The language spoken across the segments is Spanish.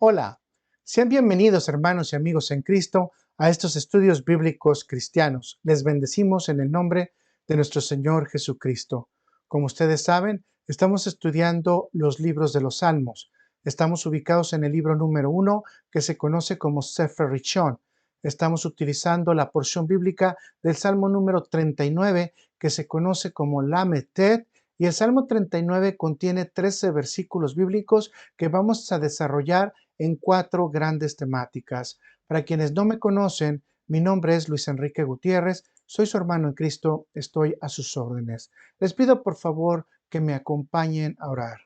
Hola, sean bienvenidos hermanos y amigos en Cristo a estos estudios bíblicos cristianos. Les bendecimos en el nombre de nuestro Señor Jesucristo. Como ustedes saben, estamos estudiando los libros de los Salmos. Estamos ubicados en el libro número 1 que se conoce como Sefer Rishon. Estamos utilizando la porción bíblica del Salmo número 39 que se conoce como Lamed Tet, y el Salmo 39 contiene 13 versículos bíblicos que vamos a desarrollar en 4 grandes temáticas. Para quienes no me conocen, mi nombre es Luis Enrique Gutiérrez, soy su hermano en Cristo, estoy a sus órdenes. Les pido por favor que me acompañen a orar.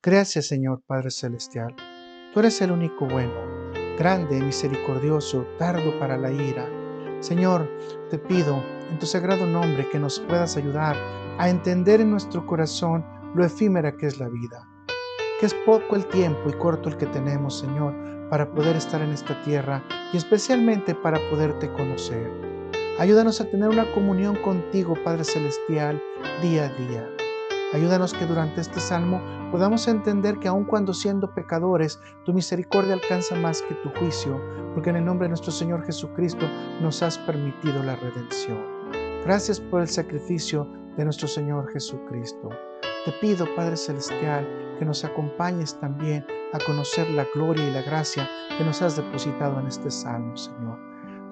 Gracias, Señor Padre Celestial. Tú eres el único bueno, grande, misericordioso, tardo para la ira. Señor, te pido en tu sagrado nombre que nos puedas ayudar a entender en nuestro corazón lo efímera que es la vida, que es poco el tiempo y corto el que tenemos, Señor, para poder estar en esta tierra y especialmente para poderte conocer. Ayúdanos a tener una comunión contigo, Padre Celestial, día a día. Ayúdanos que durante este salmo podamos entender que aun cuando siendo pecadores, tu misericordia alcanza más que tu juicio, porque en el nombre de nuestro Señor Jesucristo nos has permitido la redención. Gracias por el sacrificio de nuestro Señor Jesucristo. Te pido, Padre Celestial, que nos acompañes también a conocer la gloria y la gracia que nos has depositado en este salmo, Señor.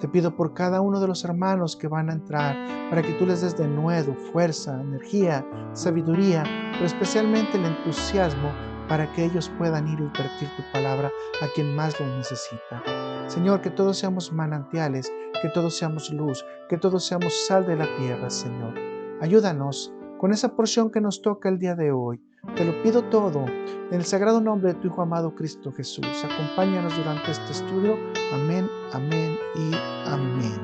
Te pido por cada uno de los hermanos que van a entrar, para que tú les des de nuevo fuerza, energía, sabiduría, pero especialmente el entusiasmo para que ellos puedan ir y advertir tu palabra a quien más lo necesita. Señor, que todos seamos manantiales, que todos seamos luz, que todos seamos sal de la tierra, Señor. Ayúdanos con esa porción que nos toca el día de hoy. Te lo pido todo en el sagrado nombre de tu Hijo amado Cristo Jesús. Acompáñanos durante este estudio. Amén, amén y amén.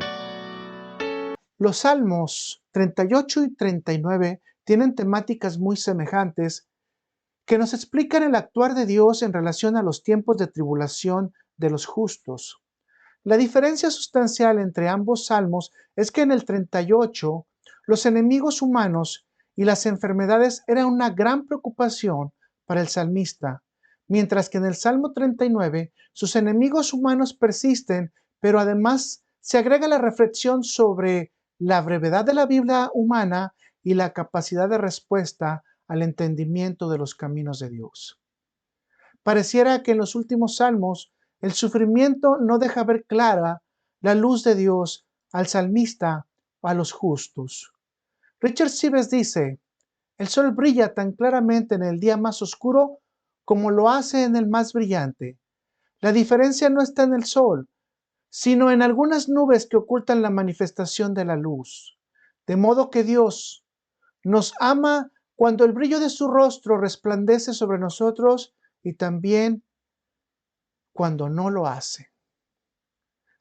Los Salmos 38 y 39 tienen temáticas muy semejantes que nos explican el actuar de Dios en relación a los tiempos de tribulación de los justos. La diferencia sustancial entre ambos salmos es que en el 38 los enemigos humanos y las enfermedades eran una gran preocupación para el salmista, mientras que en el Salmo 39 sus enemigos humanos persisten, pero además se agrega la reflexión sobre la brevedad de la Biblia humana y la capacidad de respuesta al entendimiento de los caminos de Dios. Pareciera que en los últimos salmos el sufrimiento no deja ver clara la luz de Dios al salmista o a los justos. Richard Sibbes dice: el sol brilla tan claramente en el día más oscuro como lo hace en el más brillante. La diferencia no está en el sol, sino en algunas nubes que ocultan la manifestación de la luz. De modo que Dios nos ama cuando el brillo de su rostro resplandece sobre nosotros y también cuando no lo hace.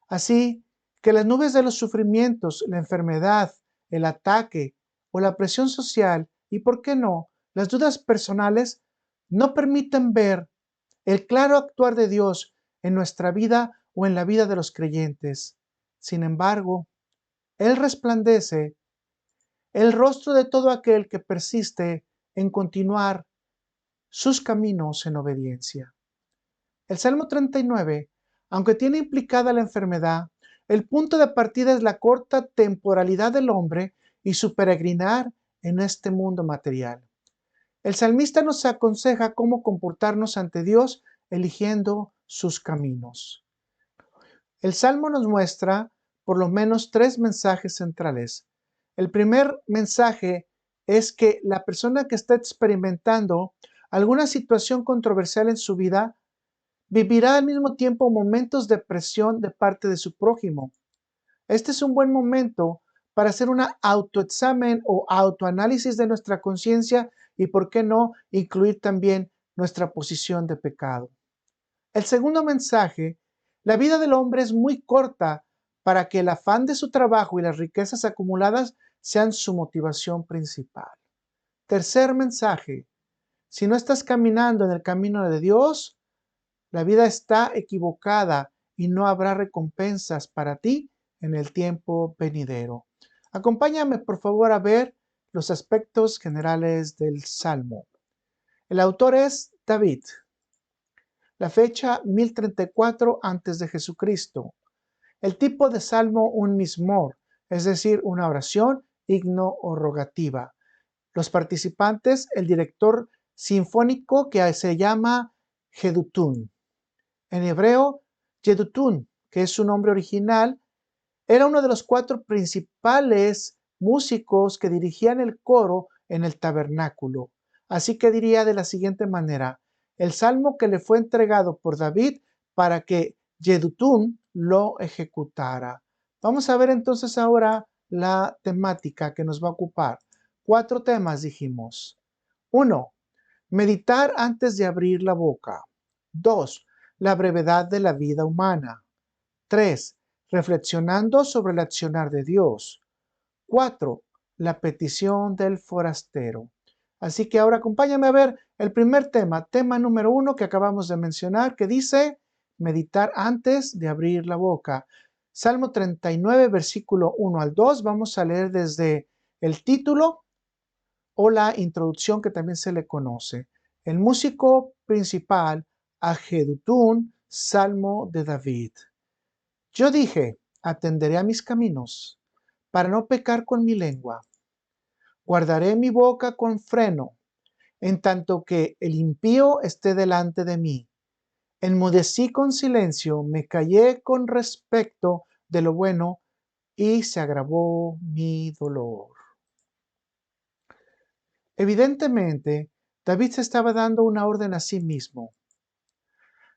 Así que las nubes de los sufrimientos, la enfermedad, el ataque o la presión social y, ¿por qué no?, las dudas personales no permiten ver el claro actuar de Dios en nuestra vida o en la vida de los creyentes. Sin embargo, Él resplandece el rostro de todo aquel que persiste en continuar sus caminos en obediencia. El Salmo 39, aunque tiene implicada la enfermedad, el punto de partida es la corta temporalidad del hombre y su peregrinar en este mundo material. El salmista nos aconseja cómo comportarnos ante Dios eligiendo sus caminos. El Salmo nos muestra por lo menos 3 mensajes centrales. El primer mensaje es que la persona que está experimentando alguna situación controversial en su vida vivirá al mismo tiempo momentos de presión de parte de su prójimo. Este es un buen momento para hacer un autoexamen o autoanálisis de nuestra conciencia y, por qué no, incluir también nuestra posición de pecado. El segundo mensaje: la vida del hombre es muy corta para que el afán de su trabajo y las riquezas acumuladas sean su motivación principal. Tercer mensaje: si no estás caminando en el camino de Dios, la vida está equivocada y no habrá recompensas para ti en el tiempo venidero. Acompáñame, por favor, a ver los aspectos generales del Salmo. El autor es David. La fecha 1034 antes de Jesucristo. El tipo de salmo un mismor, es decir, una oración, himno o rogativa. Los participantes, el director sinfónico que se llama Jedutun. En hebreo, Jedutun, que es su nombre original, era uno de los 4 principales músicos que dirigían el coro en el tabernáculo. Así que diría de la siguiente manera: el salmo que le fue entregado por David para que Jedutun lo ejecutara. Vamos a ver entonces ahora la temática que nos va a ocupar. 4 temas dijimos. 1. Meditar antes de abrir la boca. 2. La brevedad de la vida humana. 3. Reflexionando sobre el accionar de Dios. 4. La petición del forastero. Así que ahora acompáñame a ver el primer tema número 1 que acabamos de mencionar, que dice meditar antes de abrir la boca. Salmo 39, versículo 1 al 2. Vamos a leer desde el título o la introducción, que también se le conoce. El músico principal, Jedutun, Salmo de David. Yo dije: atenderé a mis caminos, para no pecar con mi lengua. Guardaré mi boca con freno, en tanto que el impío esté delante de mí. Enmudecí con silencio, me callé con respecto de lo bueno, y se agravó mi dolor. Evidentemente, David se estaba dando una orden a sí mismo,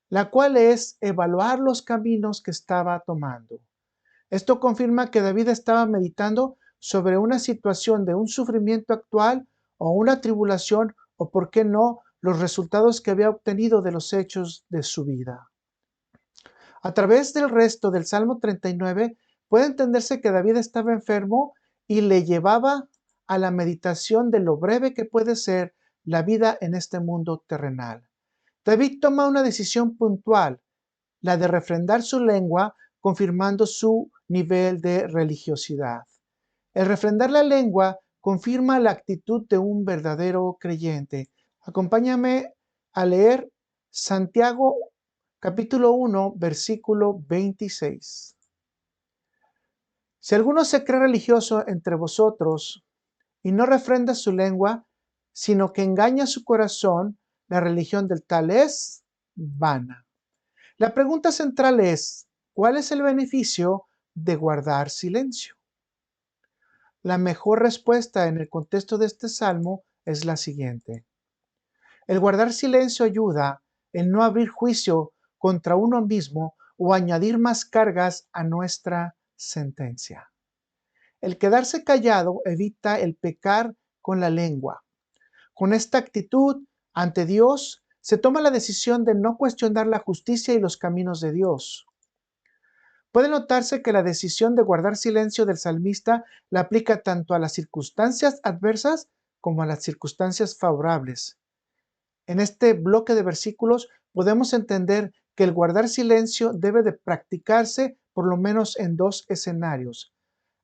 la cual es evaluar los caminos que estaba tomando. Esto confirma que David estaba meditando sobre una situación de un sufrimiento actual o una tribulación, o por qué no, los resultados que había obtenido de los hechos de su vida. A través del resto del Salmo 39 puede entenderse que David estaba enfermo y le llevaba a la meditación de lo breve que puede ser la vida en este mundo terrenal. David toma una decisión puntual, la de refrendar su lengua, confirmando su nivel de religiosidad. El refrendar la lengua confirma la actitud de un verdadero creyente. Acompáñame a leer Santiago capítulo 1, versículo 26. Si alguno se cree religioso entre vosotros y no refrenda su lengua, sino que engaña su corazón, la religión del tal es vana. La pregunta central es: ¿cuál es el beneficio de guardar silencio? La mejor respuesta en el contexto de este salmo es la siguiente: el guardar silencio ayuda en no abrir juicio contra uno mismo o añadir más cargas a nuestra sentencia. El quedarse callado evita el pecar con la lengua. Con esta actitud ante Dios se toma la decisión de no cuestionar la justicia y los caminos de Dios. Puede notarse que la decisión de guardar silencio del salmista la aplica tanto a las circunstancias adversas como a las circunstancias favorables. En este bloque de versículos podemos entender que el guardar silencio debe de practicarse por lo menos en 2 escenarios: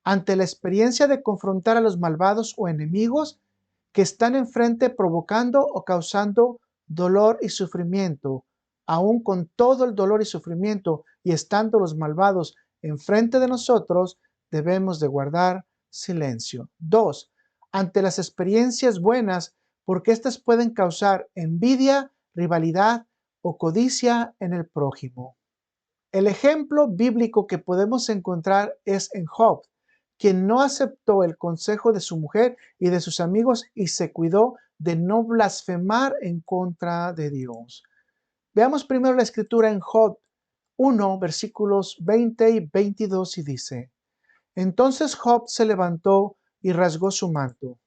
ante la experiencia de confrontar a los malvados o enemigos que están enfrente provocando o causando dolor y sufrimiento. Aún con todo el dolor y sufrimiento y estando los malvados enfrente de nosotros, debemos de guardar silencio. 2. Ante las experiencias buenas, porque éstas pueden causar envidia, rivalidad o codicia en el prójimo. El ejemplo bíblico que podemos encontrar es en Job, quien no aceptó el consejo de su mujer y de sus amigos y se cuidó de no blasfemar en contra de Dios. Veamos primero la escritura en Job 1, versículos 20 y 22, y dice: entonces Job se levantó y rasgó su manto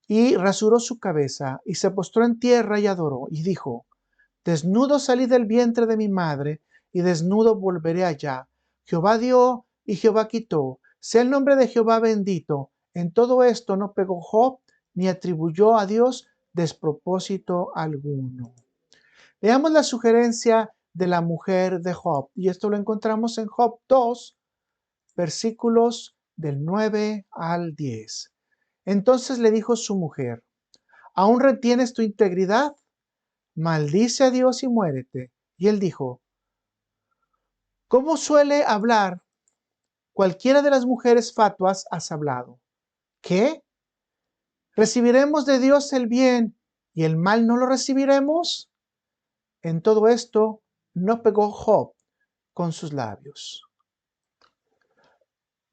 y rasuró su cabeza y se postró en tierra y adoró y dijo: desnudo salí del vientre de mi madre y desnudo volveré allá. Jehová dio y Jehová quitó. Sea el nombre de Jehová bendito. En todo esto no pegó Job ni atribuyó a Dios despropósito alguno. Veamos la sugerencia de la mujer de Job, y esto lo encontramos en Job 2, versículos del 9 al 10. Entonces le dijo su mujer: ¿aún retienes tu integridad? maldice a Dios y muérete. Y él dijo, ¿cómo suele hablar cualquiera de las mujeres fatuas has hablado? ¿Qué? ¿Recibiremos de Dios el bien y el mal no lo recibiremos? En todo esto no pegó Job con sus labios.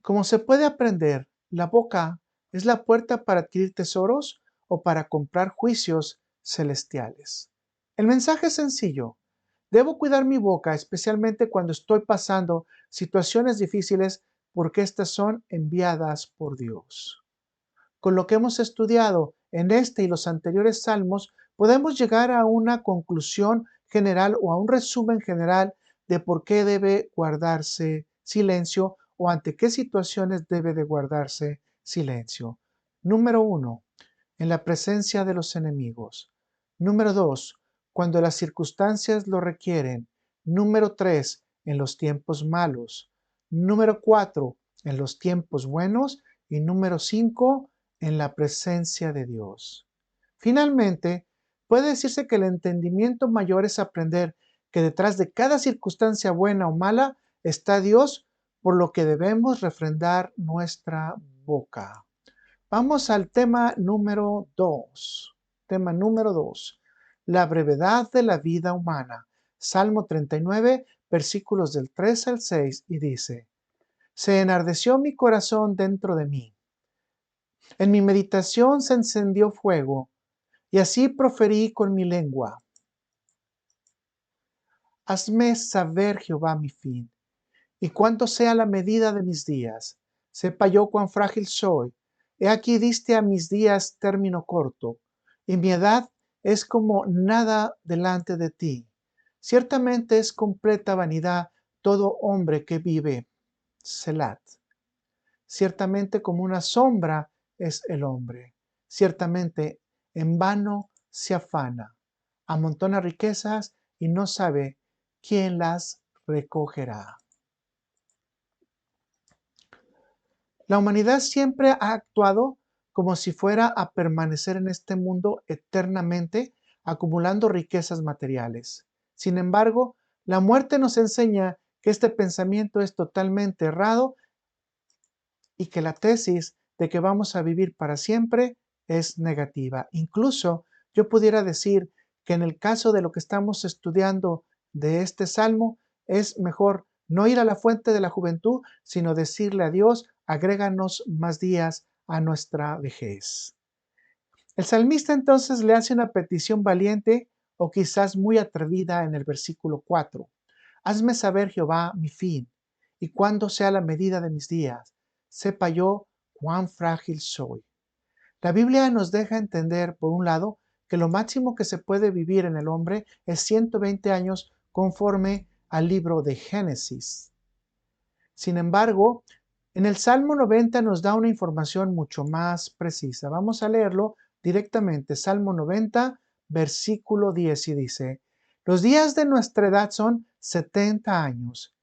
Como se puede aprender, la boca es la puerta para adquirir tesoros o para comprar juicios celestiales. El mensaje es sencillo. Debo cuidar mi boca, especialmente cuando estoy pasando situaciones difíciles, porque estas son enviadas por Dios. Con lo que hemos estudiado en este y los anteriores salmos, podemos llegar a una conclusión general o a un resumen general de por qué debe guardarse silencio o ante qué situaciones debe de guardarse silencio. Número 1, en la presencia de los enemigos. Número 2, cuando las circunstancias lo requieren. Número 3, en los tiempos malos. Número 4, en los tiempos buenos. Y número 5, en la presencia de Dios. Finalmente, puede decirse que el entendimiento mayor es aprender que detrás de cada circunstancia buena o mala está Dios, por lo que debemos refrendar nuestra boca. Vamos al tema número 2. Tema número 2. La brevedad de la vida humana. Salmo 39, versículos del 3 al 6, y dice, se enardeció mi corazón dentro de mí. En mi meditación se encendió fuego, y así proferí con mi lengua. Hazme saber, Jehová, mi fin, y cuánto sea la medida de mis días. Sepa yo cuán frágil soy. He aquí diste a mis días término corto, y mi edad es como nada delante de ti. Ciertamente es completa vanidad todo hombre que vive. Selat. Ciertamente como una sombra es el hombre. Ciertamente en vano se afana, amontona riquezas y no sabe quién las recogerá. La humanidad siempre ha actuado como si fuera a permanecer en este mundo eternamente, acumulando riquezas materiales. Sin embargo, la muerte nos enseña que este pensamiento es totalmente errado y que la tesis de que vamos a vivir para siempre es negativa. Incluso yo pudiera decir que en el caso de lo que estamos estudiando de este salmo, es mejor no ir a la fuente de la juventud, sino decirle a Dios, agréganos más días a nuestra vejez. El salmista entonces le hace una petición valiente o quizás muy atrevida en el versículo 4. Hazme saber, Jehová, mi fin, y cuándo sea la medida de mis días. Sepa yo cuán frágil soy. La Biblia nos deja entender, por un lado, que lo máximo que se puede vivir en el hombre es 120 años conforme al libro de Génesis. Sin embargo, en el Salmo 90 nos da una información mucho más precisa. Vamos a leerlo directamente. Salmo 90, versículo 10, y dice, los días de nuestra edad son 70 años,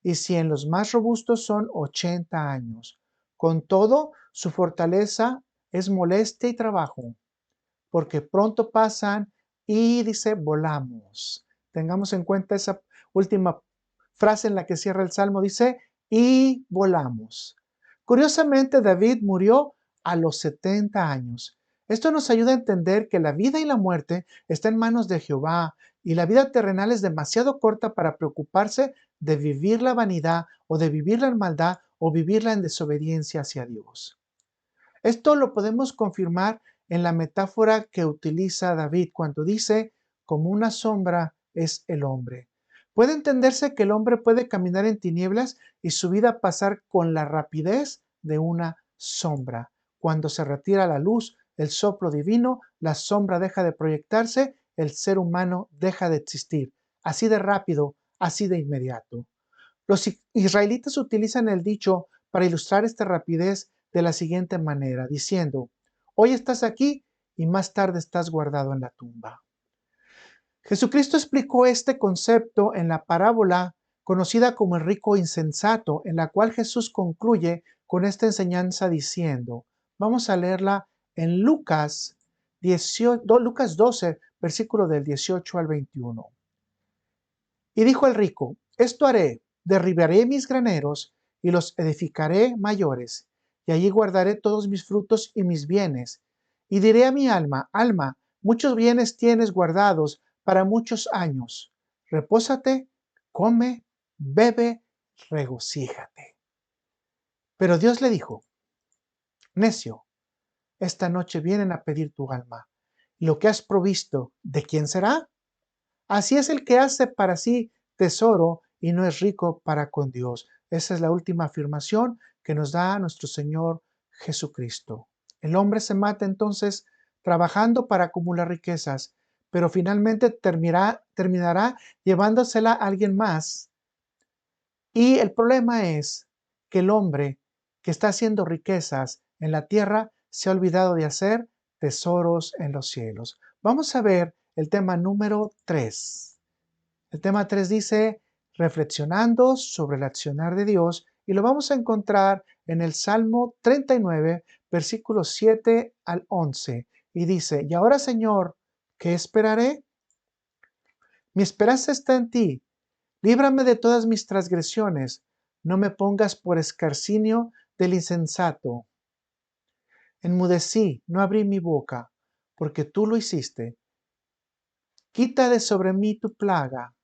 y si en los más robustos son 80 años. Con todo, su fortaleza es molestia y trabajo, porque pronto pasan y dice, volamos. Tengamos en cuenta esa última frase en la que cierra el Salmo, dice, y volamos. Curiosamente, David murió a los 70 años. Esto nos ayuda a entender que la vida y la muerte está en manos de Jehová y la vida terrenal es demasiado corta para preocuparse de vivir la vanidad o de vivir la maldad o vivirla en desobediencia hacia Dios. Esto lo podemos confirmar en la metáfora que utiliza David cuando dice, como una sombra es el hombre. Puede entenderse que el hombre puede caminar en tinieblas y su vida pasar con la rapidez de una sombra. Cuando se retira la luz, el soplo divino, la sombra deja de proyectarse, el ser humano deja de existir. Así de rápido, así de inmediato. Los israelitas utilizan el dicho para ilustrar esta rapidez de la siguiente manera, diciendo, hoy estás aquí y más tarde estás guardado en la tumba. Jesucristo explicó este concepto en la parábola conocida como el rico insensato, en la cual Jesús concluye con esta enseñanza diciendo, vamos a leerla en Lucas Lucas 12, versículo del 18 al 21. Y dijo el rico, esto haré, derribaré mis graneros y los edificaré mayores, y allí guardaré todos mis frutos y mis bienes. Y diré a mi alma, alma, muchos bienes tienes guardados para muchos años. Repósate, come, bebe, regocíjate. Pero Dios le dijo, necio, esta noche vienen a pedir tu alma. Lo que has provisto, ¿de quién será? Así es el que hace para sí tesoro y no es rico para con Dios. Esa es la última afirmación que nos da nuestro Señor Jesucristo. El hombre se mata entonces trabajando para acumular riquezas, pero finalmente terminará llevándosela a alguien más. Y el problema es que el hombre que está haciendo riquezas en la tierra se ha olvidado de hacer tesoros en los cielos. Vamos a ver el tema número 3. El tema 3 dice, reflexionando sobre el accionar de Dios, y lo vamos a encontrar en el Salmo 39, versículos 7 al 11. Y dice, y ahora Señor, ¿qué esperaré? Mi esperanza está en ti. Líbrame de todas mis transgresiones. No me pongas por escarcinio del insensato. Enmudecí, no abrí mi boca, porque tú lo hiciste. Quita de sobre mí tu plaga.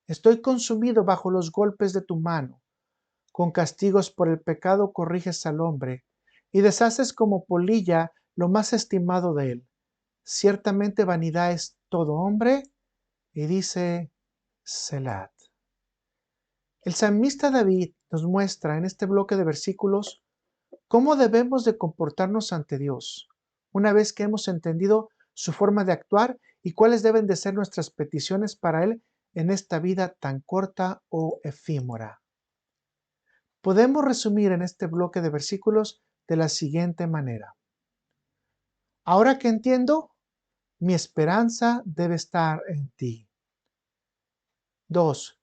Estoy consumido bajo los golpes de tu mano. Con castigos por el pecado corriges al hombre, y deshaces como polilla lo más estimado de él. Ciertamente vanidad es todo hombre, y dice Selat. El salmista David nos muestra en este bloque de versículos cómo debemos de comportarnos ante Dios, una vez que hemos entendido su forma de actuar y cuáles deben de ser nuestras peticiones para Él en esta vida tan corta o efímera. Podemos resumir en este bloque de versículos de la siguiente manera. Ahora que entiendo, mi esperanza debe estar en ti. 2.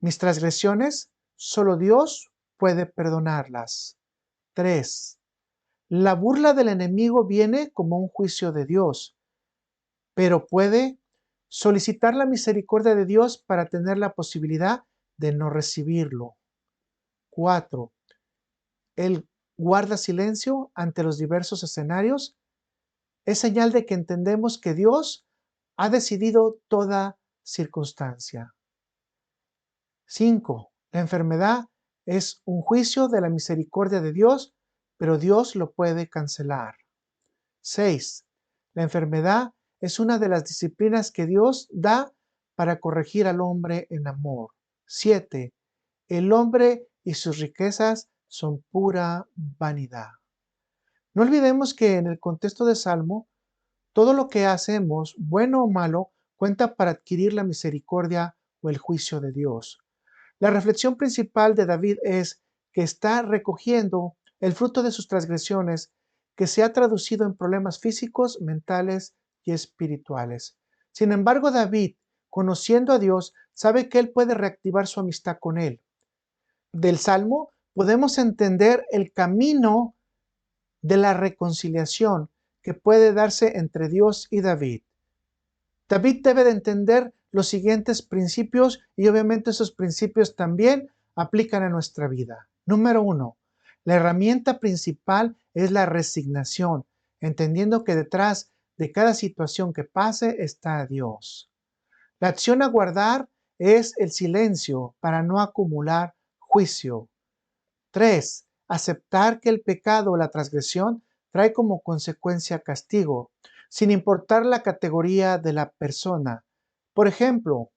Mis transgresiones, solo Dios puede perdonarlas. 3. La burla del enemigo viene como un juicio de Dios, pero puede solicitar la misericordia de Dios para tener la posibilidad de no recibirlo. 4. Él guarda silencio ante los diversos escenarios. Es señal de que entendemos que Dios ha decidido toda circunstancia. 5. La enfermedad es un juicio de la misericordia de Dios, pero Dios lo puede cancelar. 6. La enfermedad es una de las disciplinas que Dios da para corregir al hombre en amor. 7. El hombre y sus riquezas son pura vanidad. No olvidemos que en el contexto de Salmo, todo lo que hacemos, bueno o malo, cuenta para adquirir la misericordia o el juicio de Dios. La reflexión principal de David es que está recogiendo el fruto de sus transgresiones que se ha traducido en problemas físicos, mentales y espirituales. Sin embargo, David, conociendo a Dios, sabe que él puede reactivar su amistad con él. Del Salmo podemos entender el camino de la reconciliación que puede darse entre Dios y David. David debe de entender los siguientes principios y obviamente esos principios también aplican a nuestra vida. Número 1, la herramienta principal es la resignación, entendiendo que detrás de cada situación que pase está Dios. La acción a guardar es el silencio para no acumular juicio. 3. Aceptar que el pecado o la transgresión trae como consecuencia castigo, sin importar la categoría de la persona. Por ejemplo,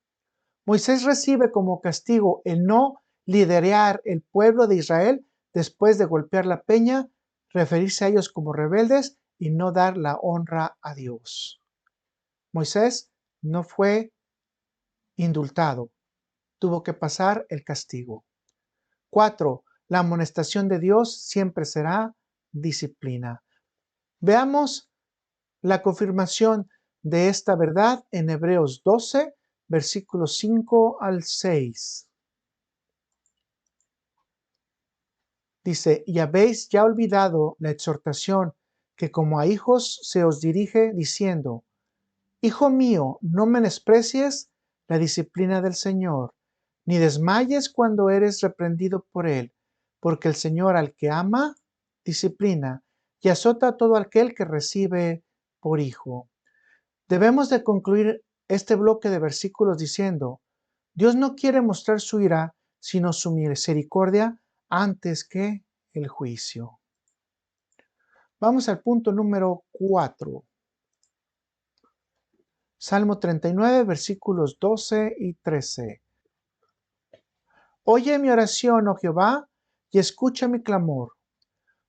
Moisés recibe como castigo el no liderar el pueblo de Israel después de golpear la peña, referirse a ellos como rebeldes y no dar la honra a Dios. Moisés no fue indultado, tuvo que pasar el castigo. 4. La amonestación de Dios siempre será disciplina. Veamos la confirmación de esta verdad en Hebreos 12, versículos 5 al 6. Dice, y habéis ya olvidado la exhortación que como a hijos se os dirige diciendo: Hijo mío, no menosprecies la disciplina del Señor, ni desmayes cuando eres reprendido por Él, porque el Señor al que ama, disciplina, y azota a todo aquel que recibe por hijo. Debemos de concluir este bloque de versículos diciendo: Dios no quiere mostrar su ira, sino su misericordia antes que el juicio. Vamos al punto número 4. Salmo 39, versículos 12 y 13. Oye mi oración, oh Jehová, y escucha mi clamor.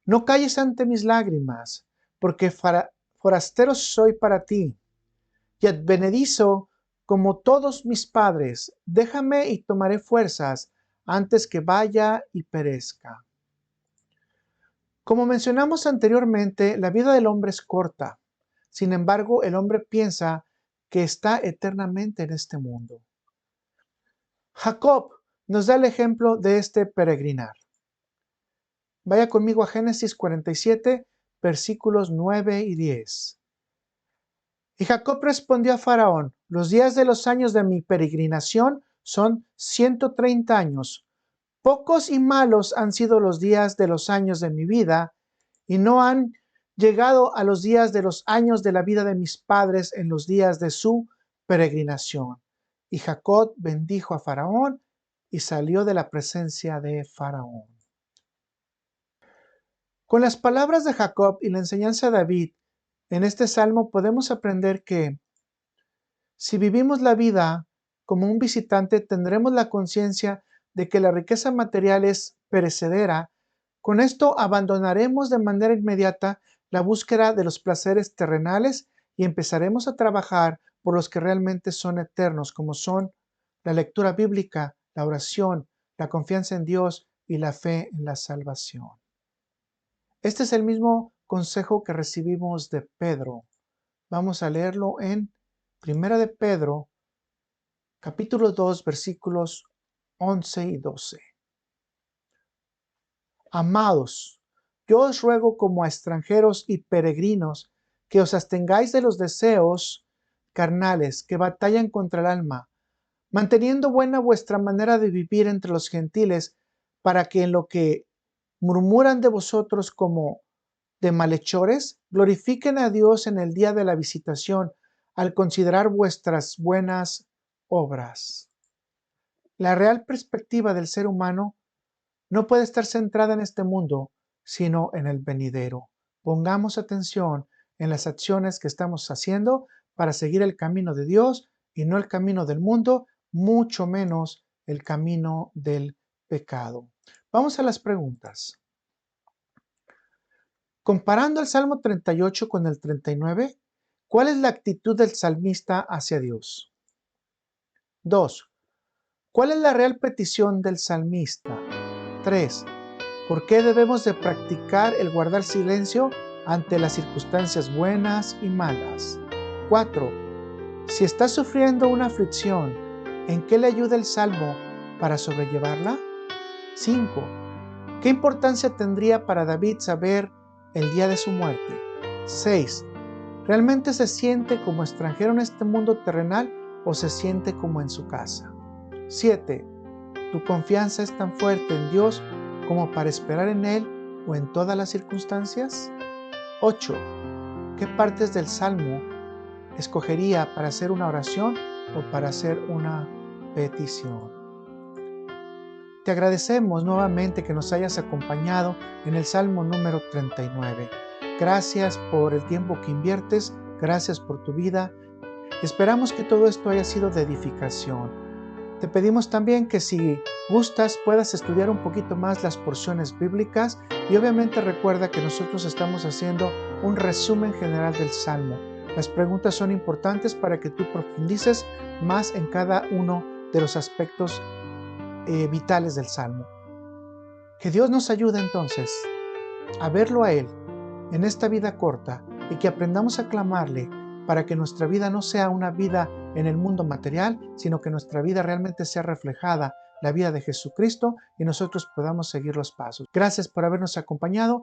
No calles ante mis lágrimas, porque forastero soy para ti, y advenedizo como todos mis padres. Déjame y tomaré fuerzas antes que vaya y perezca. Como mencionamos anteriormente, la vida del hombre es corta. Sin embargo, el hombre piensa que está eternamente en este mundo. Jacob nos da el ejemplo de este peregrinar. Vaya conmigo a Génesis 47, versículos 9 y 10. Y Jacob respondió a Faraón: los días de los años de mi peregrinación son 130 años. Pocos y malos han sido los días de los años de mi vida, y no han llegado a los días de los años de la vida de mis padres en los días de su peregrinación. Y Jacob bendijo a Faraón y salió de la presencia de Faraón. Con las palabras de Jacob y la enseñanza de David en este salmo podemos aprender que si vivimos la vida como un visitante, tendremos la conciencia de que la riqueza material es perecedera. Con esto abandonaremos de manera inmediata la búsqueda de los placeres terrenales y empezaremos a trabajar por los que realmente son eternos, como son la lectura bíblica, la oración, la confianza en Dios y la fe en la salvación. Este es el mismo consejo que recibimos de Pedro. Vamos a leerlo en Primera de Pedro, capítulo 2, versículos 11 y 12. Amados, yo os ruego como a extranjeros y peregrinos que os abstengáis de los deseos carnales que batallan contra el alma, manteniendo buena vuestra manera de vivir entre los gentiles, para que en lo que murmuran de vosotros como de malhechores, glorifiquen a Dios en el día de la visitación, al considerar vuestras buenas obras. La real perspectiva del ser humano no puede estar centrada en este mundo, sino en el venidero. Pongamos atención en las acciones que estamos haciendo para seguir el camino de Dios y no el camino del mundo, mucho menos el camino del pecado. Vamos a las preguntas. Comparando el Salmo 38 con el 39, ¿cuál es la actitud del salmista hacia Dios? 2. ¿Cuál es la real petición del salmista? 3. ¿Por qué debemos de practicar el guardar silencio ante las circunstancias buenas y malas? 4. Si está sufriendo una aflicción, ¿en qué le ayuda el Salmo para sobrellevarla? 5. ¿Qué importancia tendría para David saber el día de su muerte? 6. ¿Realmente se siente como extranjero en este mundo terrenal o se siente como en su casa? 7. ¿Tu confianza es tan fuerte en Dios como para esperar en Él o en todas las circunstancias? 8. ¿Qué partes del Salmo escogería para hacer una oración o para hacer una petición? Te agradecemos nuevamente que nos hayas acompañado en el Salmo número 39. Gracias por el tiempo que inviertes, gracias por tu vida. Esperamos que todo esto haya sido de edificación. Te pedimos también que si gustas puedas estudiar un poquito más las porciones bíblicas y obviamente recuerda que nosotros estamos haciendo un resumen general del Salmo. Las preguntas son importantes para que tú profundices más en cada uno de los aspectos vitales del Salmo. Que Dios nos ayude entonces a verlo a Él en esta vida corta y que aprendamos a clamarle para que nuestra vida no sea una vida en el mundo material, sino que nuestra vida realmente sea reflejada la vida de Jesucristo y nosotros podamos seguir los pasos. Gracias por habernos acompañado.